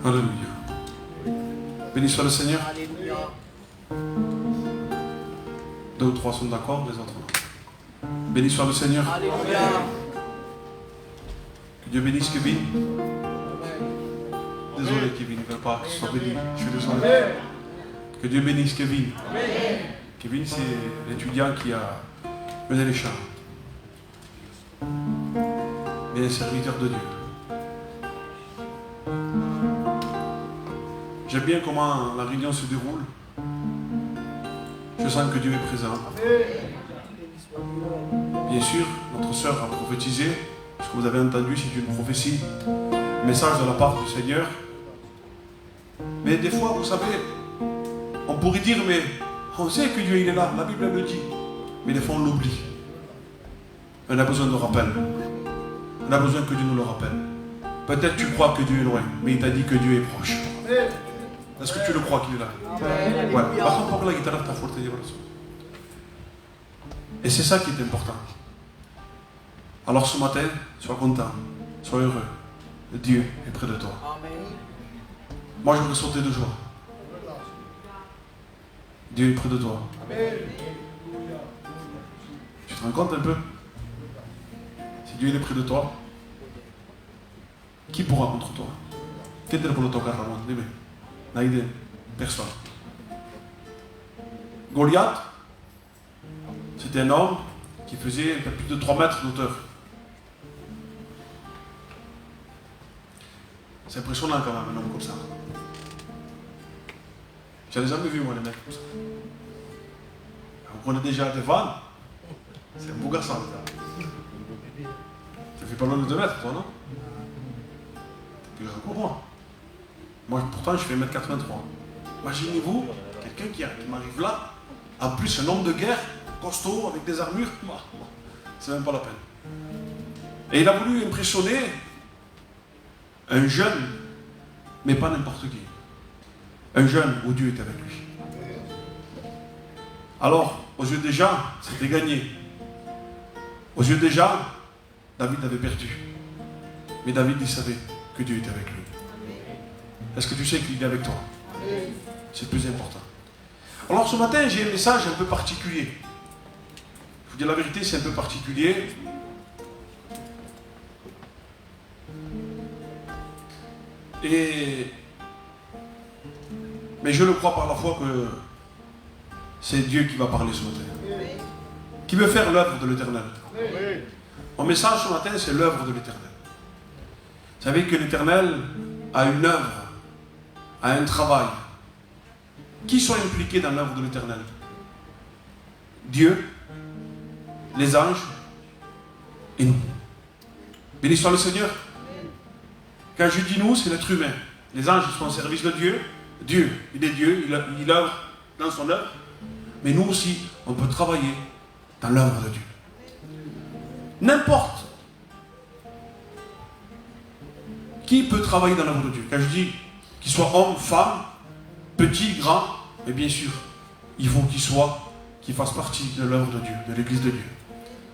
Alléluia. Béni soit le Seigneur. Alléluia. 2 ou 3 sont d'accord, les autres non. Béni soit le Seigneur. Alléluia. Que Dieu bénisse Kevin. Désolé Kevin, il ne veut pas que ce soit béni. Je suis désolé. Que Dieu bénisse Kevin. Kevin, c'est l'étudiant qui a mené les chants. Mais un serviteur de Dieu. J'aime bien comment la réunion se déroule. Je sens que Dieu est présent. Bien sûr, notre sœur a prophétisé. Ce que vous avez entendu, c'est une prophétie. Un message de la part du Seigneur. Mais des fois, vous savez, on pourrait dire, mais on sait que Dieu il est là. La Bible elle le dit. Mais des fois, on l'oublie. On a besoin de rappel. On a besoin que Dieu nous le rappelle. Peut-être tu crois que Dieu est loin, mais il t'a dit que Dieu est proche. Est-ce que tu le crois qu'il est là? Ouais. Et c'est ça qui est important. Alors ce matin, sois content, sois heureux. Dieu est près de toi. Moi, je voudrais sauter de joie. Dieu est près de toi. Tu te rends compte un peu? Si Dieu est près de toi, qui pourra contre toi? Qui te pour le tocar, Ramon? Dis-moi. Naïden, personne. Goliath, c'était un homme qui faisait un peu plus de 3 mètres d'hauteur. C'est impressionnant quand même, un homme comme ça. Je n'ai jamais vu, moi, les mecs comme ça. Vous prenez déjà des vannes. C'est un beau garçon, ça. Ça fait pas loin de 2 mètres, toi, non? T'es plus grand que moi. Moi, pourtant, je fais 1m83. Imaginez-vous, quelqu'un qui m'arrive là, en plus un homme de guerre, costaud, avec des armures, c'est même pas la peine. Et il a voulu impressionner un jeune, mais pas n'importe qui. Un jeune où Dieu était avec lui. Alors, aux yeux des gens, c'était gagné. Aux yeux des gens, David avait perdu. Mais David, il savait que Dieu était avec lui. Est-ce que tu sais qu'il est avec toi? C'est le plus important. Alors ce matin, j'ai un message un peu particulier. Je vous dis la vérité, c'est un peu particulier. Mais je le crois par la foi que c'est Dieu qui va parler ce matin. Qui veut faire l'œuvre de l'Éternel. Mon message ce matin, c'est l'œuvre de l'Éternel. Vous savez que l'Éternel a une œuvre, a un travail. Qui sont impliqués dans l'œuvre de l'Éternel? Dieu, les anges et nous. Béni soit le Seigneur. Quand je dis nous, c'est l'être humain. Les anges sont au service de Dieu. Dieu, il est Dieu, il œuvre dans son œuvre. Mais nous aussi, on peut travailler dans l'œuvre de Dieu. N'importe qui peut travailler dans l'œuvre de Dieu. Quand je dis qu'il soit homme, femme, petit, grand, mais bien sûr, il faut qu'il fasse partie de l'œuvre de Dieu, de l'église de Dieu.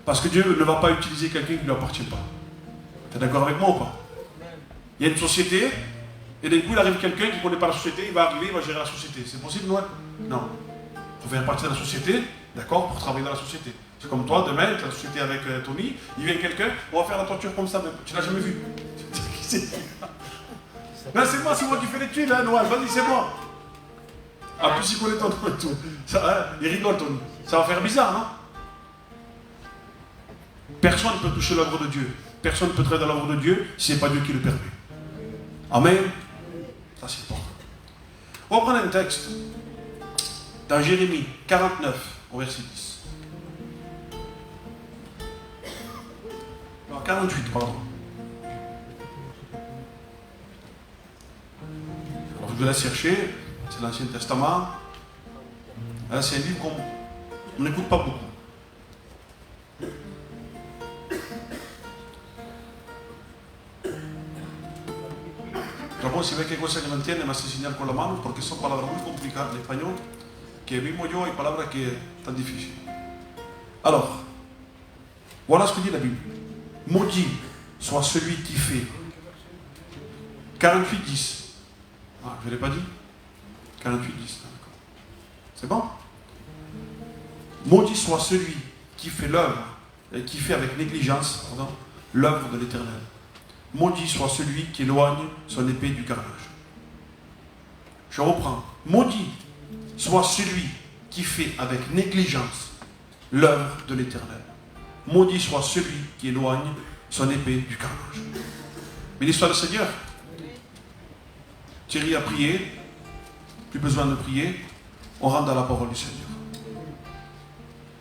Parce que Dieu ne va pas utiliser quelqu'un qui ne lui appartient pas. Tu es d'accord avec moi ou pas? Il y a une société, et d'un coup il arrive quelqu'un qui ne connaît pas la société, il va arriver, il va gérer la société. C'est possible, non? Non. Il faut faire partie de la société, d'accord, pour travailler dans la société. C'est comme toi, demain, tu as la société avec Tony, il vient quelqu'un, on va faire la toiture comme ça, tu l'as jamais vu. Non, c'est moi qui fais les tuiles, hein, Noël, vas-y, c'est moi. Ah, plus il connaît ton nom et tout. Ça, hein, il rigole, Tony. Ça va faire bizarre, non? Personne ne peut toucher l'œuvre de Dieu. Personne ne peut travailler dans l'œuvre de Dieu si ce n'est pas Dieu qui le permet. Amen. Ça, c'est important. On va prendre un texte dans Jérémie 49, au verset 10. Non, 48, pardon. Alors, je vais la chercher. C'est l'Ancien Testament. C'est un livre qu'on n'écoute pas beaucoup. Ramón, si ves que hay cosas que no entiendes, me hace señal con la mano, porque son palabras muy complicadas en español, que mismo yo hay palabras que tan difíciles. Alors, voilà ce que dit la Bible. Maudit soit celui qui fait. 48, 10. Ah, je ne l'ai pas dit? 48, 10. C'est bon? Maudit soit celui qui fait l'œuvre, qui fait avec négligence, l'œuvre de l'Éternel. Maudit soit celui qui éloigne son épée du carnage. Je reprends. Maudit soit celui qui fait avec négligence l'œuvre de l'Éternel. Maudit soit celui qui éloigne son épée du carnage. Mais l'histoire du Seigneur. Thierry a prié. Plus besoin de prier. On rentre dans la parole du Seigneur.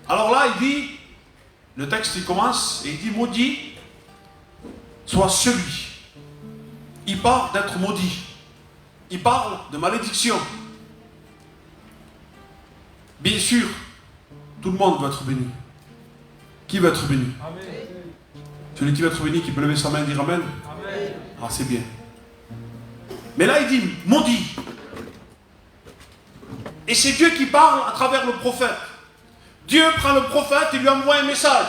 Alors là, il dit, le texte il commence et il dit maudit soit celui. Il parle d'être maudit. Il parle de malédiction. Bien sûr, tout le monde veut être béni. Qui veut être béni? Amen. Celui qui veut être béni, qui peut lever sa main et dire Amen. Amen. Ah, c'est bien. Mais là, il dit maudit. Et c'est Dieu qui parle à travers le prophète. Dieu prend le prophète et lui envoie un message.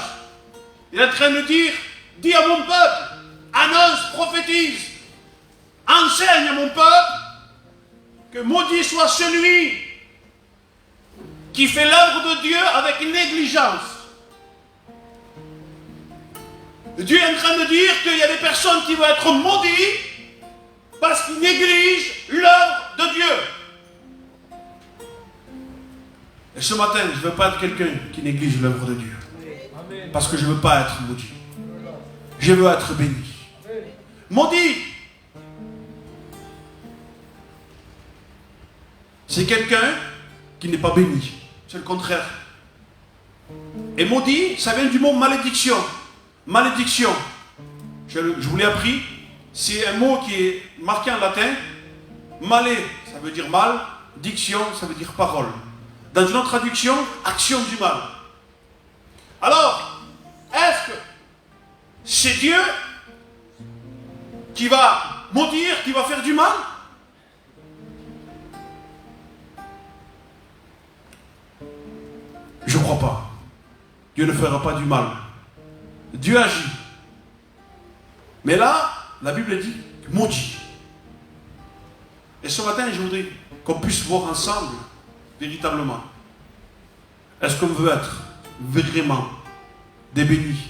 Il est en train de dire, dis à mon peuple, annonce, prophétise, enseigne à mon peuple que maudit soit celui qui fait l'œuvre de Dieu avec négligence. Dieu est en train de dire qu'il y a des personnes qui vont être maudites parce qu'ils négligent l'œuvre de Dieu. Et ce matin, je ne veux pas être quelqu'un qui néglige l'œuvre de Dieu. Parce que je ne veux pas être maudit. Je veux être béni. Maudit, c'est quelqu'un qui n'est pas béni. C'est le contraire. Et maudit, ça vient du mot malédiction. Malédiction. Je vous l'ai appris. C'est un mot qui est marqué en latin. Malé, ça veut dire mal. Diction, ça veut dire parole. Dans une autre traduction, action du mal. Alors, est-ce que c'est Dieu qui va maudire, qui va faire du mal? Je ne crois pas. Dieu ne fera pas du mal. Dieu agit. Mais là, la Bible dit maudit. Et ce matin, je voudrais qu'on puisse voir ensemble véritablement. Est-ce qu'on veut être vraiment des bénis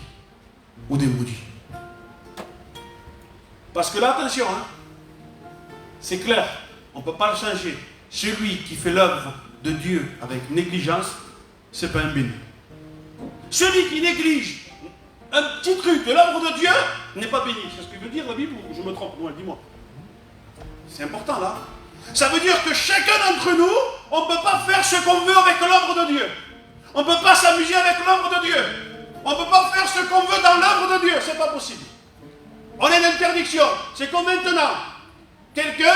ou des maudits? Parce que là, attention, c'est clair, on ne peut pas le changer. Celui qui fait l'œuvre de Dieu avec négligence, ce n'est pas un béni. Celui qui néglige un petit truc de l'œuvre de Dieu n'est pas béni. C'est ce que veut dire la Bible ou je me trompe? Non, dis-moi. C'est important là. Ça veut dire que chacun d'entre nous, on ne peut pas faire ce qu'on veut avec l'œuvre de Dieu. On ne peut pas s'amuser avec l'œuvre de Dieu. On ne peut pas faire ce qu'on veut dans l'œuvre de Dieu. C'est pas possible. On a une interdiction. C'est comme maintenant. Quelqu'un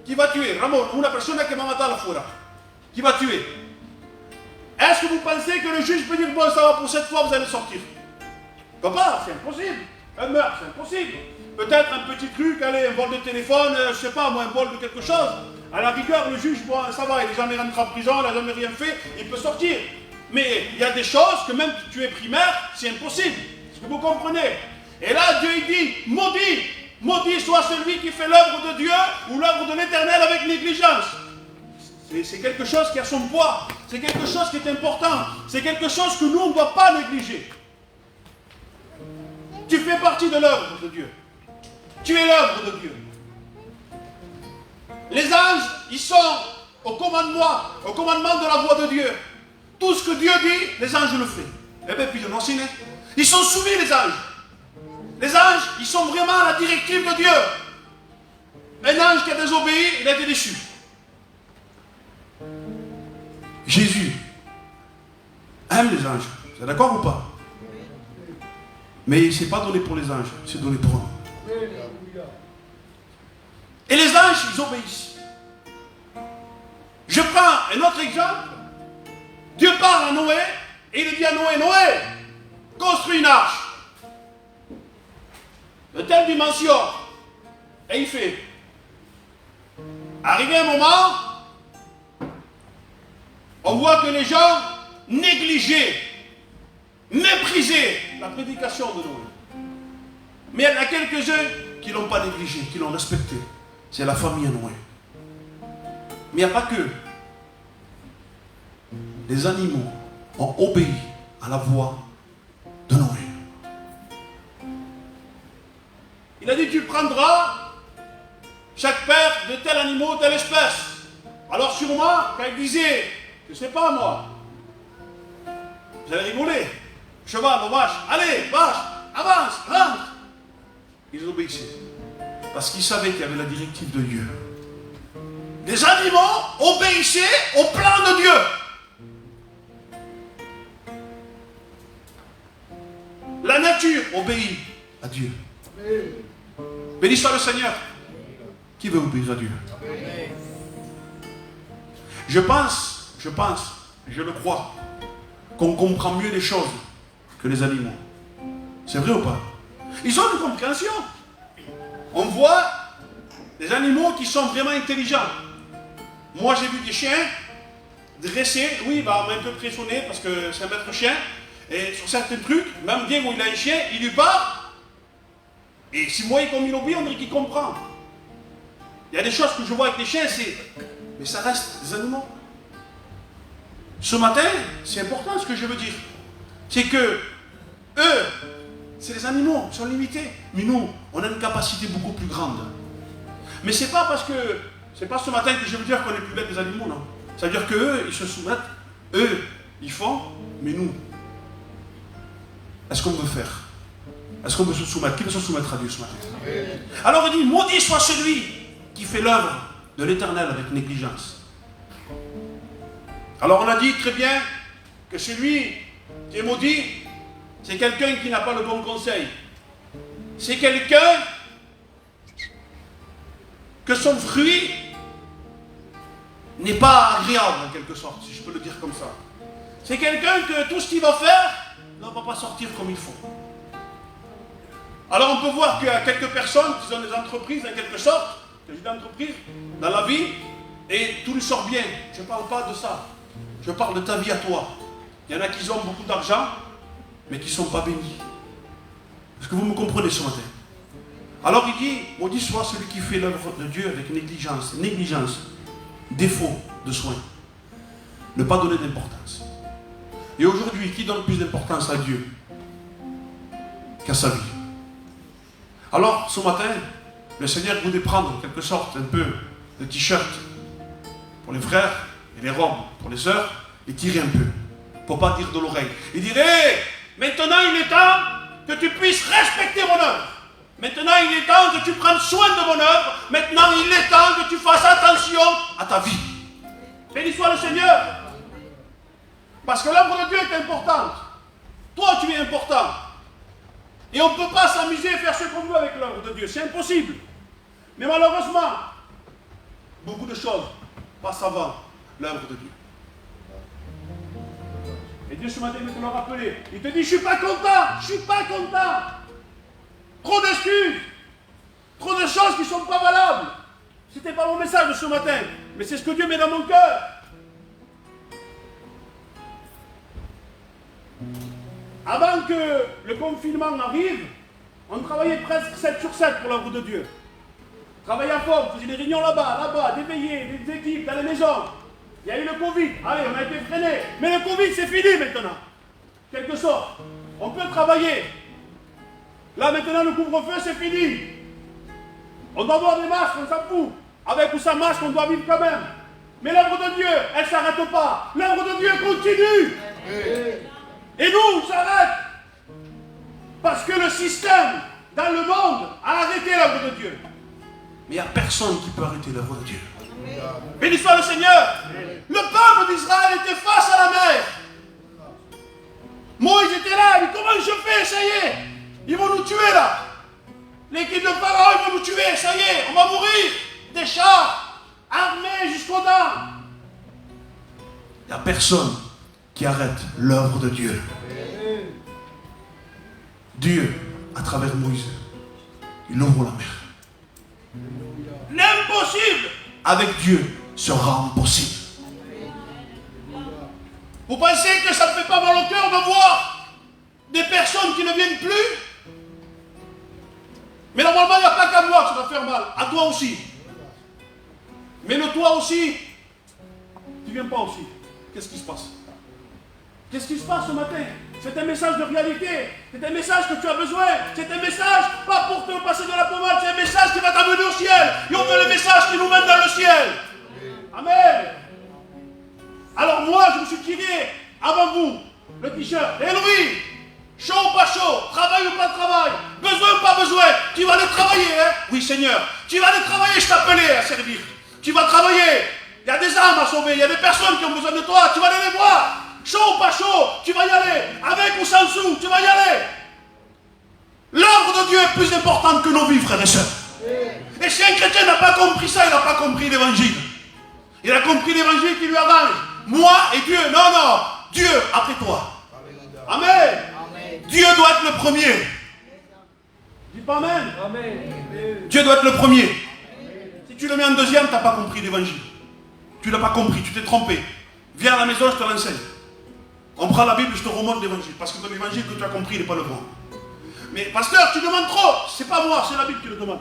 qui va tuer. Ramon, una persona que va matar la fura. Qui va tuer. Est-ce que vous pensez que le juge peut dire, bon, ça va pour cette fois, vous allez sortir? Papa, c'est impossible. Un meurtre, c'est impossible. Peut-être un petit truc, allez, un vol de téléphone, je sais pas, moi, un vol de quelque chose. À la rigueur, le juge, bon, ça va, il n'est jamais rentré en prison, il n'a jamais rien fait, il peut sortir. Mais il y a des choses que même si tu es primaire, c'est impossible. Est-ce que vous comprenez? Et là, Dieu, il dit, maudit, maudit soit celui qui fait l'œuvre de Dieu ou l'œuvre de l'Éternel avec négligence. C'est quelque chose qui a son poids, c'est quelque chose qui est important, c'est quelque chose que nous, on ne doit pas négliger. Tu fais partie de l'œuvre de Dieu. Tu es l'œuvre de Dieu. Les anges, ils sont au commandement de la voix de Dieu. Tout ce que Dieu dit, les anges le font. Eh bien, puis de nos ciné. Ils sont soumis, les anges. Les anges, ils sont vraiment à la directive de Dieu. Un ange qui a désobéi, il a été déçu. Jésus aime les anges. Vous êtes d'accord ou pas? Mais ce n'est pas donné pour les anges, c'est donné pour nous. Et les anges, ils obéissent. Je prends un autre exemple. Dieu parle à Noé et il dit à Noé, Noé, construis une arche de telle dimension. Et il fait. Arrivé un moment, on voit que les gens négligeaient, méprisaient la prédication de Noé. Mais il y en a quelques-uns qui ne l'ont pas négligé, qui l'ont respecté. C'est la famille Noé. Mais il n'y a pas que. Les animaux ont obéi à la voix de Noé. Il a dit, tu prendras chaque paire de tel animal, telle espèce. Alors sur moi, quand il disait, je ne sais pas moi, vous allez rigoler. Cheval, vache, allez, vache, avance, rentre. Ils obéissaient. Parce qu'ils savaient qu'il y avait la directive de Dieu. Les animaux obéissaient au plan de Dieu. La nature obéit à Dieu. Béni soit le Seigneur. Qui veut obéir à Dieu? Je pense, je le crois, qu'on comprend mieux les choses que les animaux. C'est vrai ou pas? Ils ont une compréhension. On voit des animaux qui sont vraiment intelligents. Moi j'ai vu des chiens dressés, oui, bah, on m'a un peu impressionné parce que c'est un maître chien. Et sur certains trucs, même bien où il a un chien, il lui parle. Et si moi, comme il obéit, on dirait qu'il comprend. Il y a des choses que je vois avec les chiens, mais ça reste des animaux. Ce matin, c'est important ce que je veux dire. C'est que eux, c'est les animaux, ils sont limités. Mais nous, on a une capacité beaucoup plus grande. Mais c'est pas parce que, c'est pas ce matin que je veux dire qu'on est plus bête des animaux, non. Ça veut dire qu'eux, ils se soumettent, eux, ils font, mais nous, est-ce qu'on veut faire? Est-ce qu'on veut se soumettre? Qui veut se soumettre à Dieu ce matin? Alors il dit, maudit soit celui qui fait l'œuvre de l'Éternel avec négligence. Alors on a dit très bien que celui qui est maudit, c'est quelqu'un qui n'a pas le bon conseil. C'est quelqu'un que son fruit n'est pas agréable en quelque sorte, si je peux le dire comme ça. C'est quelqu'un que tout ce qu'il va faire ne va pas sortir comme il faut. Alors on peut voir qu'il y a quelques personnes qui ont des entreprises en quelque sorte, des entreprises dans la vie, et tout lui sort bien. Je ne parle pas de ça. Je parle de ta vie à toi. Il y en a qui ont beaucoup d'argent, mais qui ne sont pas bénis. Est-ce que vous me comprenez ce matin? Alors il dit, maudit soit celui qui fait l'œuvre de Dieu avec négligence, défaut de soin. Ne pas donner d'importance. Et aujourd'hui, qui donne plus d'importance à Dieu qu'à sa vie? Alors, ce matin, le Seigneur voulait prendre, en quelque sorte, un peu de t-shirt pour les frères et les robes pour les sœurs, et tirer un peu, pour ne pas dire de l'oreille. Il dirait, maintenant il est temps que tu puisses respecter mon œuvre. Maintenant il est temps que tu prennes soin de mon œuvre. Maintenant il est temps que tu fasses attention à ta vie. Béni soit le Seigneur. Parce que l'œuvre de Dieu est importante. Toi tu es important. Et on ne peut pas s'amuser et faire ce qu'on veut avec l'œuvre de Dieu. C'est impossible. Mais malheureusement, beaucoup de choses passent avant l'œuvre de Dieu. Et Dieu ce matin veut te le rappeler. Il te dit, je ne suis pas content. Je ne suis pas content. Trop d'excuses. Trop de choses qui ne sont pas valables. Ce n'était pas mon message de ce matin. Mais c'est ce que Dieu met dans mon cœur. Avant que le confinement arrive, on travaillait presque 7 sur 7 pour l'œuvre de Dieu. Travaillait à fond, on faisait des réunions là-bas, des veillées, des équipes dans les maisons. Il y a eu le Covid, allez, on a été freiné. Mais le Covid, c'est fini maintenant. Quelque sorte. On peut travailler. Là, maintenant, le couvre-feu, c'est fini. On doit avoir des masques, on s'en fout. Avec ou sans masque, on doit vivre quand même. Mais l'œuvre de Dieu, elle ne s'arrête pas. L'œuvre de Dieu continue. Et nous, on s'arrête. Parce que le système, dans le monde, a arrêté l'œuvre de Dieu. Mais il n'y a personne qui peut arrêter l'œuvre de Dieu. Béni soit le Seigneur. Le peuple d'Israël était face à la mer. Moïse était là, il dit, comment je fais? Ça y est, ils vont nous tuer là. L'équipe de Pharaon, ils vont nous tuer, ça y est, on va mourir. Des chars, armés jusqu'aux dents. Il n'y a personne qui arrête l'œuvre de Dieu. Dieu, à travers Moïse, il ouvre la mer. L'impossible avec Dieu sera impossible. Vous pensez que ça ne fait pas mal au cœur de voir des personnes qui ne viennent plus? Mais normalement, il n'y a pas qu'à moi que ça va faire mal, à toi aussi. Mais le toi aussi, tu ne viens pas aussi. Qu'est-ce qui se passe? Qu'est-ce qui se passe ce matin? C'est un message de réalité. C'est un message que tu as besoin. C'est un message, pas pour te passer de la pommade, c'est un message qui va t'amener au ciel. Et on veut le message qui nous mène dans le ciel. Amen. Alors moi, je me suis tiré avant vous le t-shirt. Et Louis, chaud ou pas chaud, travail ou pas travail, besoin ou pas besoin, tu vas aller travailler, hein? Oui, Seigneur. Tu vas aller travailler, je t'appelais à servir. Tu vas travailler. Il y a des âmes à sauver, il y a des personnes qui ont besoin de toi, tu vas aller les voir. Chaud ou pas chaud, tu vas y aller. Avec ou sans sous, tu vas y aller. L'œuvre de Dieu est plus importante que nos vies, frères et sœurs. Et si un chrétien n'a pas compris ça, il n'a pas compris l'évangile. Il a compris l'évangile qui lui arrange. Moi et Dieu. Non, non. Dieu après toi. Amen. Dieu doit être le premier. Dis pas amen. Dieu doit être le premier. Si tu le mets en deuxième, tu n'as pas compris l'évangile. Tu ne l'as pas compris, tu t'es trompé. Viens à la maison, je te l'enseigne. On prend la Bible, je te remonte l'évangile. Parce que l'évangile que tu as compris, il n'est pas le bon. Mais pasteur, tu demandes trop. C'est pas moi, c'est la Bible qui le demande.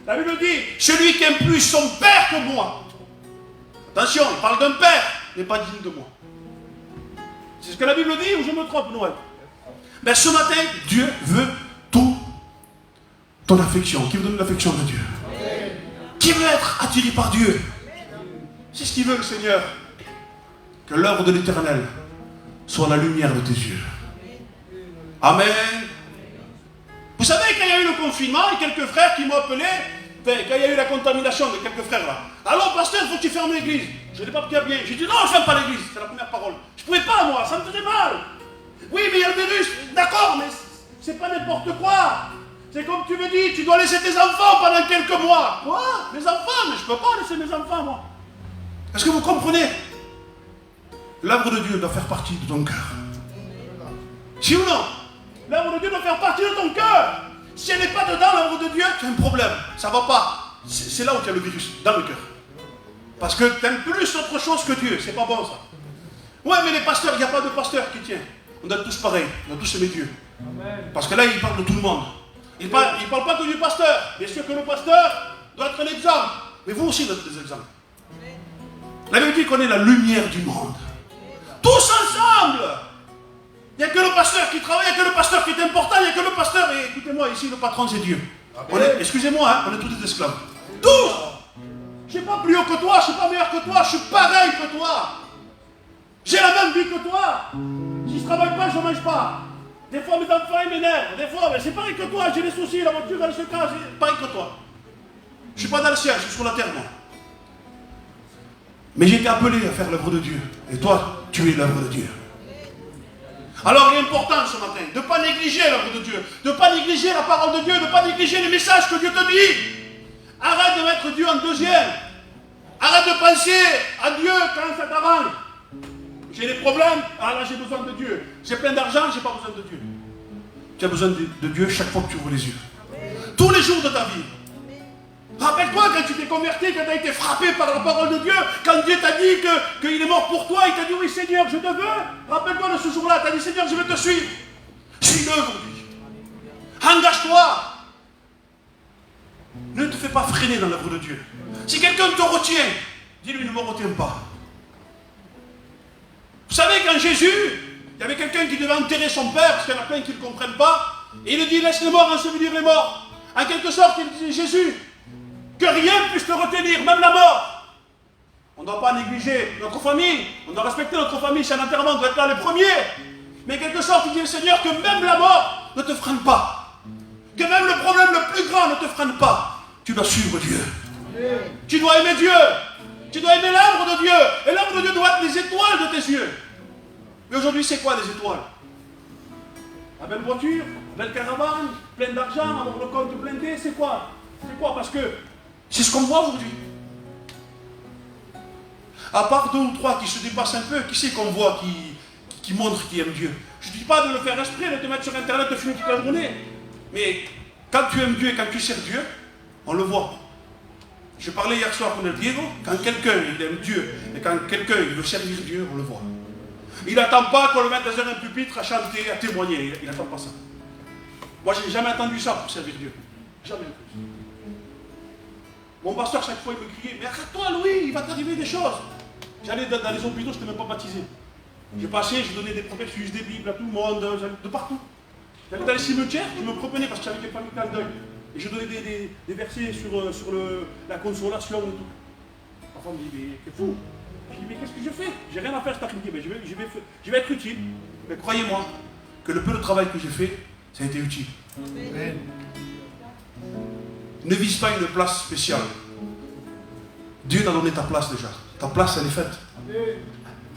La Bible dit, celui qui aime plus son père que moi. Attention, il parle d'un père, n'est pas digne de moi. C'est ce que la Bible dit ou je me trompe, Noël? Mais ce matin, Dieu veut tout ton affection. Qui veut donner l'affection de Dieu? Qui veut être attiré par Dieu? C'est ce qu'il veut, le Seigneur. Que l'œuvre de l'Éternel soit la lumière de tes yeux. Amen. Vous savez, quand il y a eu le confinement, il y a quelques frères qui m'ont appelé, quand il y a eu la contamination de quelques frères là. Alors, pasteur, il faut que tu fermes l'église. Je n'ai pas pris à bien. J'ai dit non, je ne ferme pas l'église. C'est la première parole. Je ne pouvais pas, moi, ça me faisait mal. Oui, mais il y a le virus. D'accord, mais c'est pas n'importe quoi. C'est comme tu me dis, tu dois laisser tes enfants pendant quelques mois. Quoi? Mes enfants? Mais je ne peux pas laisser mes enfants, moi. Est-ce que vous comprenez? L'œuvre de Dieu doit faire partie de ton cœur. Si ou non? L'œuvre de Dieu doit faire partie de ton cœur. Si elle n'est pas dedans, l'œuvre de Dieu, tu as un problème. Ça ne va pas. C'est là où tu as le virus, dans le cœur. Parce que tu aimes plus autre chose que Dieu. C'est pas bon ça. Ouais, mais les pasteurs, il n'y a pas de pasteur qui tient. On doit être tous pareils. On doit tous aimer Dieu. Amen. Parce que là, il parle de tout le monde. Il ne parle pas que du pasteur. Bien sûr que le pasteur doit être un exemple. Mais vous aussi, vous êtes des exemples. La Bible dit qu'on est la lumière du monde. Tous ensemble. Il n'y a que le pasteur qui travaille, il n'y a que le pasteur qui est important, il n'y a que le pasteur. Et écoutez-moi, ici, le patron, c'est Dieu. Excusez-moi, hein, on est tous des esclaves. Tous. Je ne suis pas plus haut que toi, je ne suis pas meilleur que toi, je suis pareil que toi. J'ai la même vie que toi. Si je ne travaille pas, je ne mange pas. Des fois, mes enfants, ils m'énervent. Des fois, c'est pareil que toi, j'ai des soucis, la voiture, elle se casse, c'est pareil que toi. Je ne suis pas dans le ciel, je suis sur la terre, moi. Mais j'ai été appelé à faire l'œuvre de Dieu. Et toi, tu es l'œuvre de Dieu. Alors il est important ce matin de ne pas négliger l'œuvre de Dieu, de ne pas négliger la parole de Dieu, de ne pas négliger les messages que Dieu te dit. Arrête de mettre Dieu en deuxième. Arrête de penser à Dieu quand ça t'arrange. J'ai des problèmes, ah là j'ai besoin de Dieu. J'ai plein d'argent, j'ai pas besoin de Dieu. Tu as besoin de Dieu chaque fois que tu ouvres les yeux. Tous les jours de ta vie. Rappelle-toi quand tu t'es converti, quand tu as été frappé par la parole de Dieu, quand Dieu t'a dit qu'il est mort pour toi, il t'a dit oui Seigneur, je te veux. Rappelle-toi de ce jour-là, tu as dit Seigneur, je vais te suivre. Suis-le aujourd'hui. Engage-toi. Ne te fais pas freiner dans l'œuvre de Dieu. Si quelqu'un te retient, dis-lui ne me retiens pas. Vous savez, quand Jésus, il y avait quelqu'un qui devait enterrer son père, parce qu'il y en a plein qui ne le comprennent pas, et il lui dit laisse les morts ensevelir les morts. En quelque sorte, il dit Jésus, que rien ne puisse te retenir, même la mort. On ne doit pas négliger notre famille, on doit respecter notre famille, c'est un enterrement, on doit être là les premiers. Mais en quelque sorte, il dit le Seigneur que même la mort ne te freine pas. Que même le problème le plus grand ne te freine pas. Tu dois suivre Dieu. Tu dois aimer Dieu. Tu dois aimer l'œuvre de Dieu. Et l'œuvre de Dieu doit être les étoiles de tes yeux. Mais aujourd'hui, c'est quoi les étoiles? La belle voiture, belle caravane, plein d'argent, avoir le compte blindé, c'est quoi? C'est quoi? Parce que c'est ce qu'on voit aujourd'hui. À part 2 ou 3 qui se dépassent un peu, qui c'est qu'on voit qui montre qui aime Dieu? Je ne dis pas de le faire exprès, de te mettre sur Internet, de filmer toute la journée. Mais quand tu aimes Dieu et quand tu sers Dieu, on le voit. Je parlais hier soir avec Diego, quand quelqu'un il aime Dieu et quand quelqu'un il veut servir Dieu, on le voit. Il n'attend pas qu'on le mette dans un pupitre à chanter, à témoigner. Il n'attend pas ça. Moi, je n'ai jamais attendu ça pour servir Dieu. Jamais. Mon pasteur, chaque fois, il me criait, mais arrête-toi, Louis, il va t'arriver des choses. J'allais dans les hôpitaux, je n'étais même pas baptisé. J'ai passé, j'ai donné des prophéties, des Bibles à tout le monde, de partout. J'allais dans les cimetières, je me promenais parce que j'avais des familles en deuil. Et je donnais des versets sur la consolation et tout. Parfois, on me dit, mais t'es fou. Je dis, mais qu'est-ce que je fais? J'ai rien à faire cet après-midi, mais je vais être utile. Mais croyez-moi que le peu de travail que j'ai fait, ça a été utile. Amen. Ne vise pas une place spéciale. Dieu t'a donné ta place déjà. Ta place, elle est faite.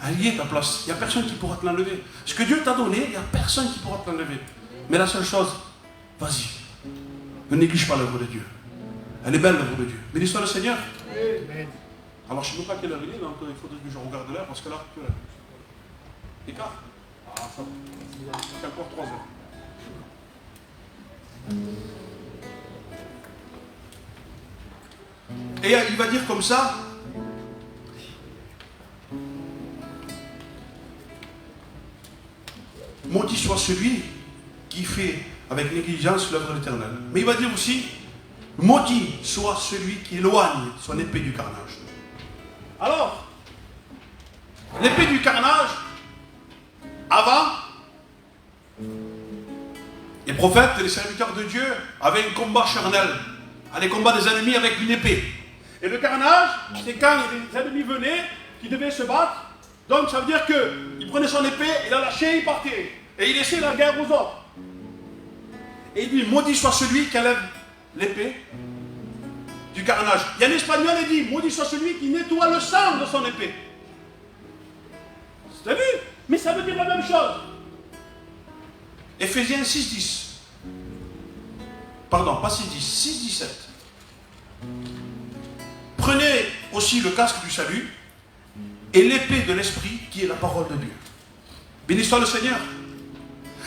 Elle y est ta place. Il n'y a personne qui pourra te l'enlever. Ce que Dieu t'a donné, il n'y a personne qui pourra te l'enlever. Mais la seule chose, vas-y. Ne néglige pas l'œuvre de Dieu. Elle est belle l'œuvre de Dieu. Béni soit le Seigneur. Amen. Alors je ne sais même pas quelle heure il est, donc il faudrait que je regarde l'heure parce que là, tu vois. Écart. Ah, ça va. C'est encore 3 heures. Et il va dire comme ça. Maudit soit celui qui fait avec négligence l'œuvre de l'Éternel. Mais il va dire aussi, maudit soit celui qui éloigne son épée du carnage. Alors, l'épée du carnage, avant, les prophètes et les serviteurs de Dieu avaient un combat charnel, les combats des ennemis avec une épée. Et le carnage, c'est quand les ennemis venaient, qui devaient se battre. Donc ça veut dire qu'il prenait son épée, il la lâchait, il partait. Et il laissait la guerre aux autres. Et il dit, maudit soit celui qui enlève l'épée du carnage. Il y a un espagnol, il dit, maudit soit celui qui nettoie le sang de son épée. Vous avez vu? Mais ça veut dire la même chose. Éphésiens 6.10. Pardon, pas 6.10, 6.17. Prenez aussi le casque du salut et l'épée de l'esprit qui est la parole de Dieu. Béni soit le Seigneur.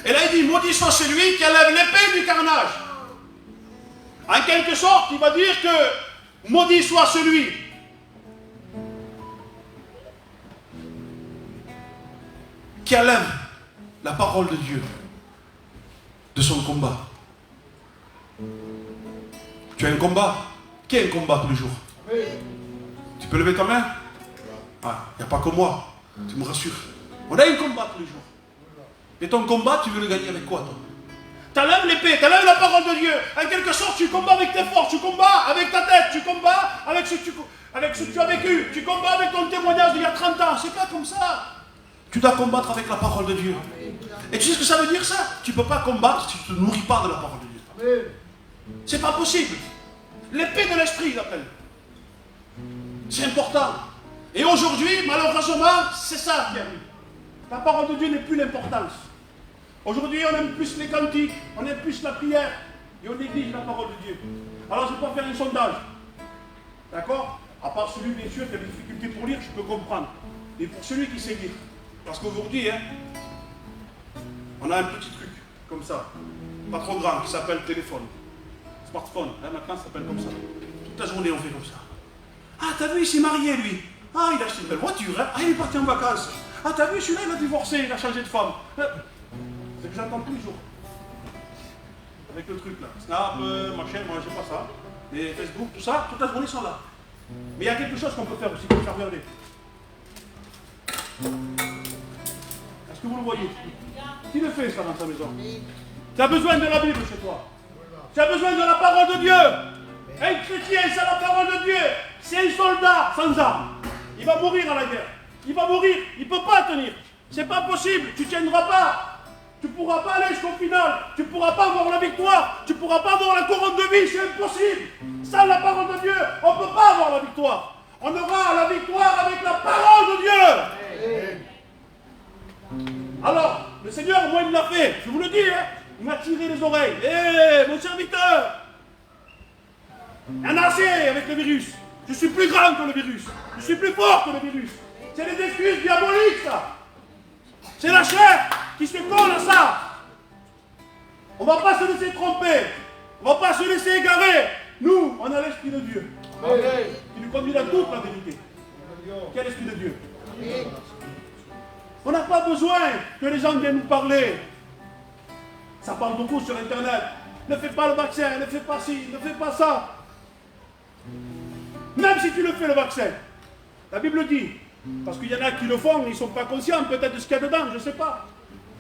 Et là il dit, maudit soit celui qui enlève l'épée du carnage. En quelque sorte, il va dire que maudit soit celui qui enlève la parole de Dieu de son combat. Tu as un combat. Qui a un combat tous les jours? Tu peux lever ta main? Ah, il n'y a pas que moi. Tu me rassures. On a un combat tous les jours. Et ton combat, tu veux le gagner avec quoi, toi? Tu enlèves l'épée, tu enlèves la parole de Dieu. En quelque sorte, tu combats avec tes forces, tu combats avec ta tête, tu combats avec ce que tu as vécu, tu combats avec ton témoignage d'il y a 30 ans. C'est pas comme ça. Tu dois combattre avec la parole de Dieu. Et tu sais ce que ça veut dire, ça? Tu ne peux pas combattre si tu ne te nourris pas de la parole de Dieu. C'est pas possible. L'épée de l'esprit, il appelle. C'est important. Et aujourd'hui, malheureusement, c'est ça qui arrive. La parole de Dieu n'est plus l'importance. Aujourd'hui, on aime plus les cantiques, on aime plus la prière, et on néglige la parole de Dieu. Alors, je ne vais pas faire un sondage. D'accord? À part celui, bien sûr, qui a des difficultés pour lire, je peux comprendre. Mais pour celui qui sait lire. Parce qu'aujourd'hui, on a un petit truc, comme ça, pas trop grand, qui s'appelle téléphone. Smartphone, maintenant ça s'appelle comme ça. Toute la journée, on fait comme ça. Ah, t'as vu, il s'est marié, lui. Ah, il a acheté une belle voiture. Hein? Ah, il est parti en vacances. Ah, t'as vu, celui-là, il a divorcé, il a changé de femme. C'est que j'entends tous les jours. Avec le truc là. Snap, machin, moi j'ai pas ça. Mais Facebook, tout ça, toute la journée ils sont là. Mais il y a quelque chose qu'on peut faire aussi, qu'on peut faire regarder. Est-ce que vous le voyez? Qui le fait ça dans sa maison? Tu as besoin de la Bible chez toi. Tu as besoin de la parole de Dieu. Un chrétien, c'est la parole de Dieu. C'est un soldat sans armes. Il va mourir à la guerre. Il va mourir. Il ne peut pas tenir. C'est pas possible. Tu ne tiendras pas. Tu ne pourras pas aller jusqu'au final. Tu ne pourras pas avoir la victoire. Tu ne pourras pas avoir la couronne de vie. C'est impossible. Sans la parole de Dieu, on ne peut pas avoir la victoire. On aura la victoire avec la parole de Dieu. Alors, le Seigneur, moi, il l'a fait. Je vous le dis, hein. Il m'a tiré les oreilles. Hé, mon serviteur, un assez avec le virus. Je suis plus grand que le virus. Je suis plus fort que le virus. C'est des excuses diaboliques, ça. C'est la chair qui se colle à ça. On ne va pas se laisser tromper. On ne va pas se laisser égarer. Nous, on a l'Esprit de Dieu. Qui nous conduit dans toute la vérité. Quel Esprit de Dieu? On n'a pas besoin que les gens viennent nous parler. Ça parle beaucoup sur Internet. Ne fais pas le vaccin, ne fais pas ci, ne fais pas ça. Même si tu le fais le vaccin, la Bible dit, Parce qu'il y en a qui le font, ils ne sont pas conscients peut-être de ce qu'il y a dedans, je ne sais pas.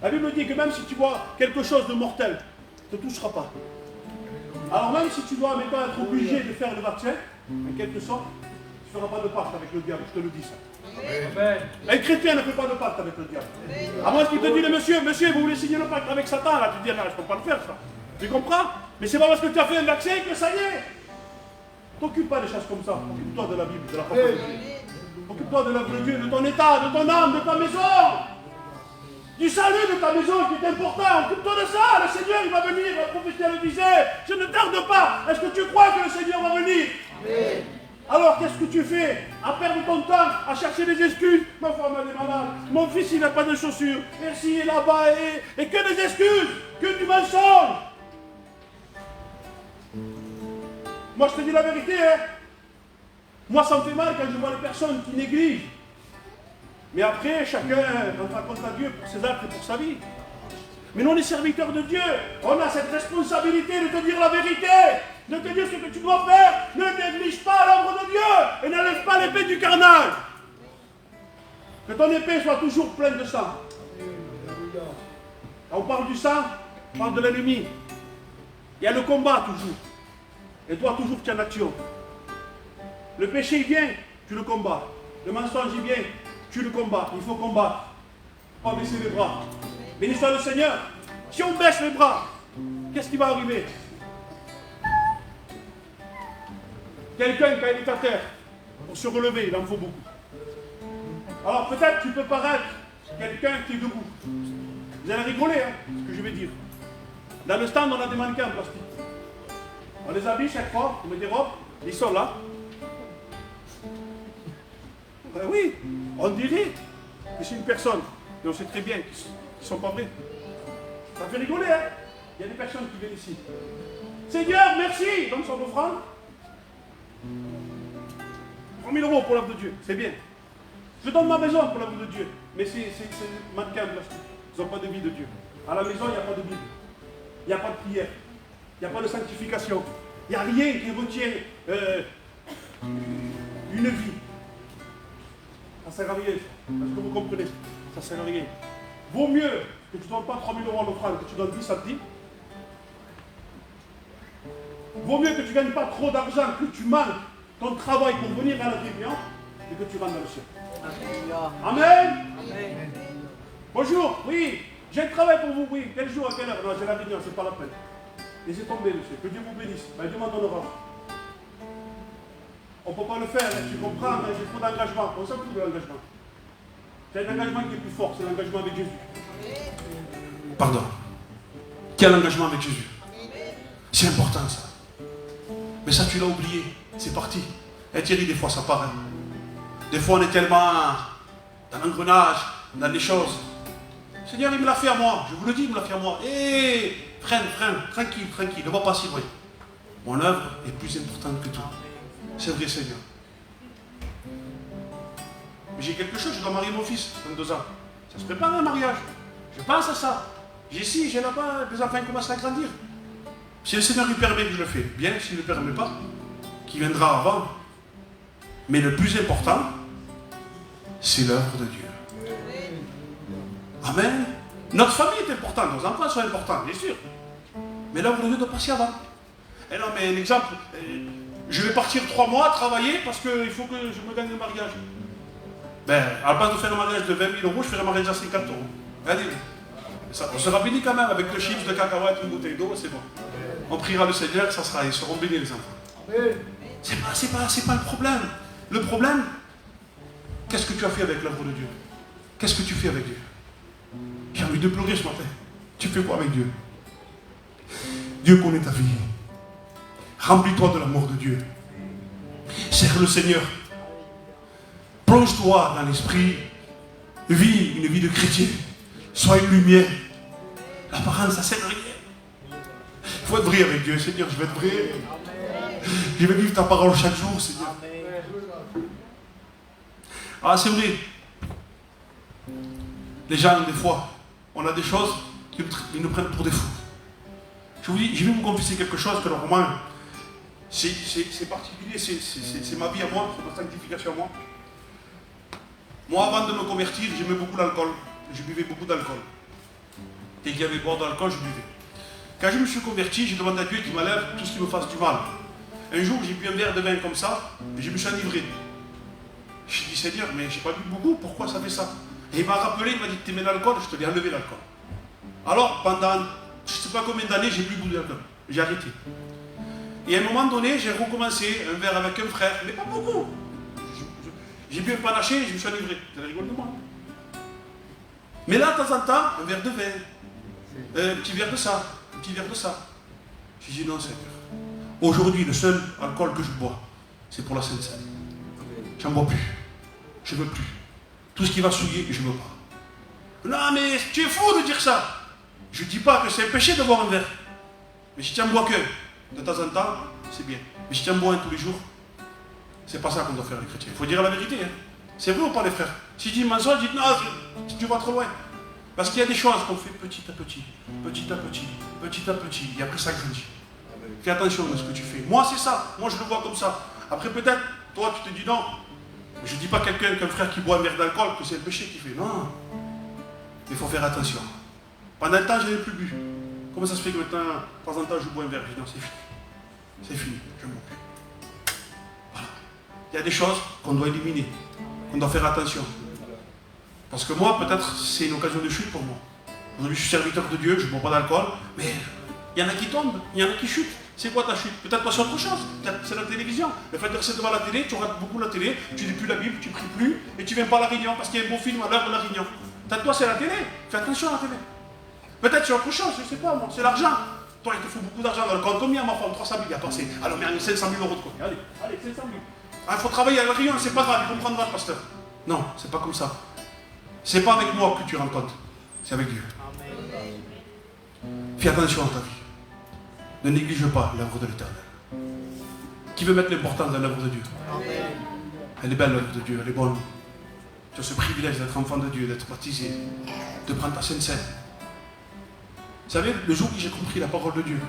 La Bible dit que même si tu vois quelque chose de mortel, ne te touchera pas. Alors même si tu dois maintenant être obligé de faire le vaccin, en quelque sorte, tu ne feras pas de pacte avec le diable, je te le dis ça. Amen. Un chrétien ne fait pas de pacte avec le diable. À moins qu'il te dise, monsieur, vous voulez signer le pacte avec Satan, là tu te dis, non, je ne peux pas le faire ça. Tu comprends? Mais c'est pas parce que tu as fait un vaccin que ça y est. T'occupe pas des choses comme ça. Occupe-toi de la Bible, de la parole de Dieu. Occupe-toi de l'œuvre de Dieu, de ton état, de ton âme, de ta maison. Du salut de ta maison qui est important. Occupe-toi de ça. Le Seigneur, il va venir, il va prophétiser le visé. Je ne tarde pas. Est-ce que tu crois que le Seigneur va venir? Amen. Alors, qu'est-ce que tu fais? À perdre ton temps, à chercher des excuses. Ma femme, elle est malade. Mon fils, il n'a pas de chaussures. Merci, et là-bas, et que des excuses, que du mensonge. Moi, je te dis la vérité, hein. Moi, ça me fait mal quand je vois les personnes qui négligent. Mais après, chacun rendra compte à Dieu pour ses actes et pour sa vie. Mais nous, on est serviteurs de Dieu. On a cette responsabilité de te dire la vérité, de te dire ce que tu dois faire. Ne néglige pas l'œuvre de Dieu et n'enlève pas l'épée du carnage. Que ton épée soit toujours pleine de sang. Quand on parle du sang, on parle de l'ennemi. Il y a le combat toujours. Et toi, toujours, tu es en action. Le péché, il vient, tu le combats. Le mensonge, il vient, tu le combats. Il faut combattre. Pas baisser les bras. Béni soit le Seigneur. Si on baisse les bras, qu'est-ce qui va arriver? Quelqu'un qui est à terre, pour se relever, il en faut beaucoup. Alors peut-être tu peux paraître quelqu'un qui est debout. Vous allez rigoler, hein, ce que je vais dire. Dans le stand, on a des mannequins en plastique. On les habille chaque fois, on met des robes, ils sont là. Ben oui, on dirait que c'est une personne. Et on sait très bien qu'ils ne sont pas vrais. Ça fait rigoler, hein? Il y a des personnes qui viennent ici. Seigneur, merci! Donne son offrande. 3000 € pour l'œuvre de Dieu, c'est bien. Je donne ma maison pour l'œuvre de Dieu. Mais c'est mannequin en plastique. Ils n'ont pas de vie de Dieu. À la maison, il n'y a pas de Bible. Il n'y a pas de prière. Il n'y a pas de sanctification. Il n'y a rien qui retient une vie. Ça ne sert à rien. Est-ce que vous comprenez? Ça ne sert à rien. Vaut mieux que tu ne donnes pas 3000 € à l'offrande, que tu donnes 10 centimes. Vaut mieux que tu ne gagnes pas trop d'argent, que tu manques ton travail pour venir à la réunion et que tu rentres dans le ciel. Amen. Amen. Bonjour, oui, j'ai un travail pour vous, oui. Quel jour, à quelle heure? Non, j'ai la réunion, c'est pas la peine. Laissez tomber, monsieur. Que Dieu vous bénisse. Ben, Dieu m'en donnera. On ne peut pas le faire, hein, tu comprends, mais j'ai trop d'engagement. On s'en fout de l'engagement. C'est un engagement qui est plus fort, c'est l'engagement avec Jésus. Pardon. Quel engagement avec Jésus? C'est important ça. Mais ça, tu l'as oublié. C'est parti. Et Thierry, des fois, ça part. Hein. Des fois, on est tellement dans l'engrenage, dans des choses. Le Seigneur, il me l'a fait à moi. Je vous le dis, il me l'a fait à moi. Hé, freine, tranquille, ne va pas si loin. Mon œuvre est plus importante que tout. C'est vrai, Seigneur. Mais j'ai quelque chose, je dois marier mon fils, 22 ans. Ça se prépare un mariage. Je pense à ça. J'ai ci, j'ai là-bas, les enfants commencent à grandir. Si le Seigneur lui permet que je le fais, bien, s'il ne le permet pas, qu'il viendra avant. Mais le plus important, c'est l'œuvre de Dieu. Amen. Notre famille est importante, nos enfants sont importants, bien sûr. Mais l'œuvre de Dieu doit passer avant. Et non, mais un exemple, je vais partir 3 mois travailler parce qu'il faut que je me gagne le mariage. Ben, à la place de faire un mariage de 20 000 €, je ferai un mariage à 50 €. Allez, ça, on sera bénis quand même avec le chips de cacahuètes, une bouteille d'eau, c'est bon. On priera le Seigneur, ça sera, ils seront bénis les enfants. C'est pas le problème. Le problème, qu'est-ce que tu as fait avec l'œuvre de Dieu? Qu'est-ce que tu fais avec Dieu? J'ai envie de pleurer ce matin. Tu fais quoi avec Dieu? Dieu connaît ta vie. Remplis-toi de l'amour de Dieu. Sers le Seigneur. Plonge-toi dans l'esprit. Vis une vie de chrétien. Sois une lumière. L'apparence, ça sert à rien. Il faut être vrai avec Dieu. Seigneur, je vais être vrai. Je vais vivre ta parole chaque jour, Seigneur. Ah, c'est vrai. Les gens, des fois, on a des choses qu'ils nous prennent pour des fous. Je vous dis, je vais vous confesser quelque chose que normalement, c'est particulier, c'est ma vie à moi, c'est ma sanctification à moi. Moi, avant de me convertir, j'aimais beaucoup l'alcool. Je buvais beaucoup d'alcool. Dès qu'il y avait boire de l'alcool, je buvais. Quand je me suis converti, j'ai demandé à Dieu qu'il m'enlève tout ce qui me fasse du mal. Un jour, j'ai bu un verre de vin comme ça, et je me suis enivré. J'ai dit, Seigneur, mais j'ai pas bu beaucoup, pourquoi ça fait ça? Et il m'a rappelé, il m'a dit, tu aimais l'alcool, je te l'ai enlevé l'alcool. Alors, pendant je ne sais pas combien d'années, j'ai bu beaucoup d'alcool. J'ai arrêté. Et à un moment donné, j'ai recommencé un verre avec un frère, mais pas beaucoup. J'ai bu un panaché et je me suis enivré. C'est rigolo de moi. Mais là, de temps en temps, un verre de vin, un petit verre de ça, un petit verre de ça. J'ai dit non, Seigneur. Aujourd'hui, le seul alcool que je bois, c'est pour la Sainte Seine. J'en bois plus. Je ne veux plus. Tout ce qui va souiller, je ne veux pas. Non, mais tu es fou de dire ça. Je ne dis pas que c'est un péché de boire un verre. Mais si tu en bois que de temps en temps, c'est bien. Mais si tu en bois un tous les jours, c'est pas ça qu'on doit faire les chrétiens. Il faut dire la vérité. Hein. C'est vrai ou pas les frères? Si tu dis mensonge, dis non, tu vas trop loin. Parce qu'il y a des choses qu'on fait petit à petit, petit à petit, petit à petit. Et après ça grandit. Fais attention à ce que tu fais. Moi, c'est ça. Moi, je le vois comme ça. Après, peut-être, toi, tu te dis non. Je ne dis pas quelqu'un qu'un frère qui boit un verre d'alcool que c'est le péché qui fait. Non. Il faut faire attention. Pendant le temps, je n'ai plus bu. Comment ça se fait que maintenant, de temps en temps, je bois un verre? Je dis non, c'est fini. C'est fini. Je ne bois plus. Voilà. Il y a des choses qu'on doit éliminer. Qu'on doit faire attention. Parce que moi, peut-être, c'est une occasion de chute pour moi. Aujourd'hui, je suis serviteur de Dieu, je ne bois pas d'alcool, mais il y en a qui tombent, il y en a qui chutent. C'est quoi ta chute? Peut-être pas sur autre chose, c'est la télévision. Le fait de rester devant la télé, tu regardes beaucoup la télé, tu lis plus la Bible, tu pries plus, et tu viens pas à la réunion, parce qu'il y a un beau film à l'heure de la réunion. Peut-être toi, c'est la télé, fais attention à la télé. Peut-être c'est autre chose, je ne sais pas, moi, c'est l'argent. Toi, il te faut beaucoup d'argent dans le compte. Combien ma femme? 300 000, il y a pensé. Alors, mais 500 000 euros de côté. Allez, 500 000. Il faut travailler à la réunion, c'est pas grave, il comprendra le pasteur. Non, c'est pas comme ça. C'est pas avec moi que tu rends compte, c'est avec Dieu. Fais attention à ta vie. Ne néglige pas l'œuvre de l'Éternel. Qui veut mettre l'importance dans l'œuvre de Dieu? Elle est belle l'œuvre de Dieu, elle est bonne. Tu as ce privilège d'être enfant de Dieu, d'être baptisé, de prendre ta Sainte Seine. Vous savez, le jour où j'ai compris la parole de Dieu,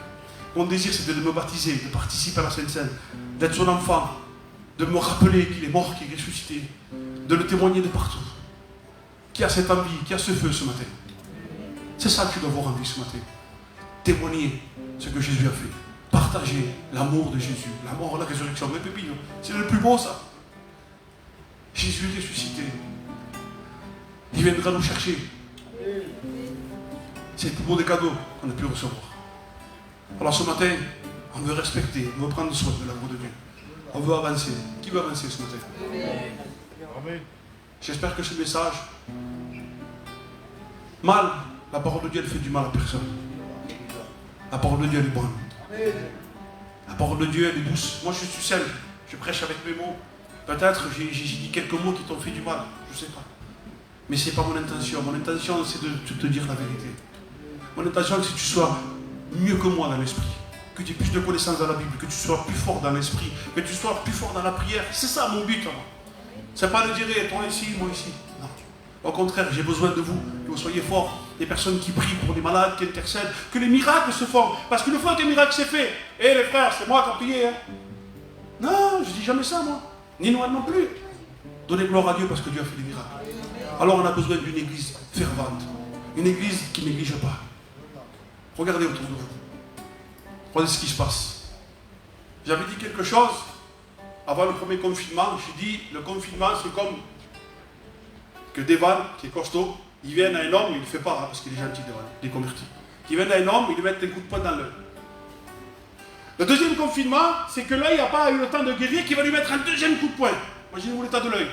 mon désir c'était de me baptiser, de participer à la Sainte Seine, d'être son enfant, de me rappeler qu'il est mort, qu'il est ressuscité, de le témoigner de partout. Qui a cette envie, qui a ce feu ce matin? C'est ça que tu dois avoir envie ce matin. Témoigner ce que Jésus a fait. Partager l'amour de Jésus, la mort, la résurrection. Mais pépino, c'est le plus beau ça. Jésus est ressuscité. Il viendra nous chercher. C'est le plus beau des cadeaux qu'on a pu recevoir. Alors ce matin, on veut respecter, on veut prendre soin de l'amour de Dieu. On veut avancer. Qui veut avancer ce matin? Amen. J'espère que ce message, mal, la parole de Dieu, elle fait du mal à personne. La parole de Dieu, elle est bonne. La parole de Dieu, elle est douce. Moi, je suis simple. Je prêche avec mes mots. Peut-être j'ai dit quelques mots qui t'ont fait du mal. Je ne sais pas. Mais ce n'est pas mon intention. Mon intention, c'est de te dire la vérité. Mon intention, c'est que tu sois mieux que moi dans l'esprit. Que tu aies plus de connaissances dans la Bible. Que tu sois plus fort dans l'esprit. Que tu sois plus fort dans la prière. C'est ça mon but, moi. C'est pas de dire, toi ici, moi ici. Non. Au contraire, j'ai besoin de vous, que vous soyez forts. Des personnes qui prient pour les malades, qui intercèdent, que les miracles se font. Parce qu'une fois qu'un miracle s'est fait, les frères, c'est moi qui ai prié. Hein. Non, je dis jamais ça, moi. Ni Noël non plus. Donnez gloire à Dieu parce que Dieu a fait des miracles. Alors on a besoin d'une église fervente. Une église qui ne néglige pas. Regardez autour de vous. Regardez ce qui se passe. J'avais dit quelque chose avant le premier confinement. J'ai dit, le confinement, c'est comme que Devan, qui est costaud, il vient à un homme, il ne le fait pas, hein, parce qu'il est gentil, Devan, il est converti. Il vient à un homme, il lui met un coup de poing dans l'œil. Le deuxième confinement, c'est que l'œil n'a pas eu le temps de guérir, qu'il va lui mettre un deuxième coup de poing. Imaginez-vous l'état de l'œil.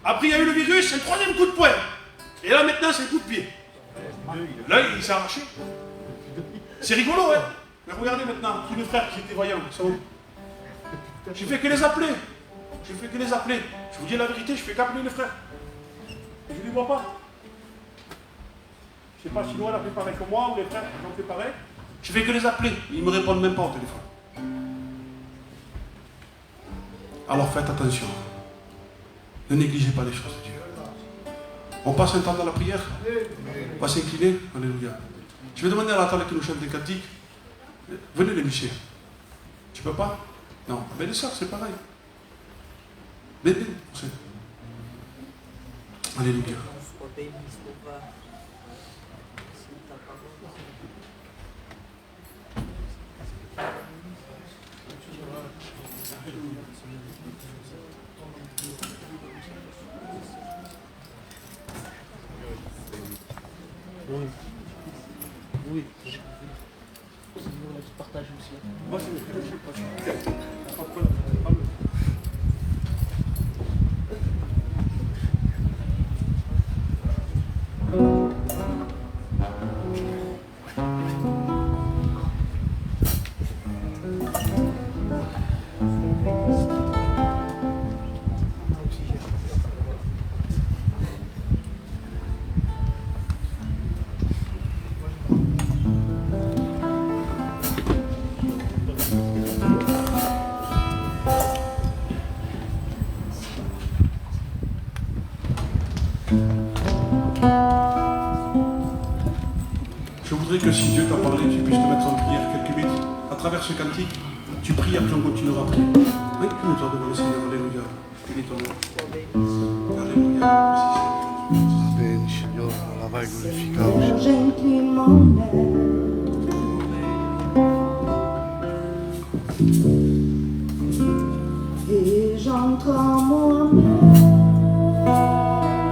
Après, il y a eu le virus, un troisième coup de poing. Et là, maintenant, c'est un coup de pied. L'œil, il s'est arraché. C'est rigolo, hein. Mais regardez maintenant, tous les frères qui étaient voyants, ils sont où? Je fais que les appeler. Je fais que les appeler. Je vous dis la vérité, je fais qu'appeler les frères. Et je ne les vois pas. Je ne sais pas si Noël a fait pareil que moi ou les frères ont fait pareil. Je fais que les appeler. Ils ne me répondent même pas au téléphone. Alors faites attention. Ne négligez pas les choses de Dieu. On passe un temps dans la prière. On va s'incliner. Alléluia. Je vais demander à la table qui nous chante des cantiques. Venez les musiciens. Tu peux pas? Non. Mais les sœurs, c'est pareil. Bébé, Alléluia. Sois béni, Sauveur. C'est ta parole. Oui. Oui. Sinon, là, tu partages aussi. Moi, c'est pas de problème. Parle. Je voudrais que si Dieu t'a parlé, tu puisses te mettre en prière quelques minutes. À travers ce cantique, tu pries, après on continuera à prier. Oui, mets-toi devant le Seigneur. Alléluia. Bénis ton nom. Alléluia. Merci, Bene, Signore, alaba e glorificavo. Gently moment, et j'entre en moi-même.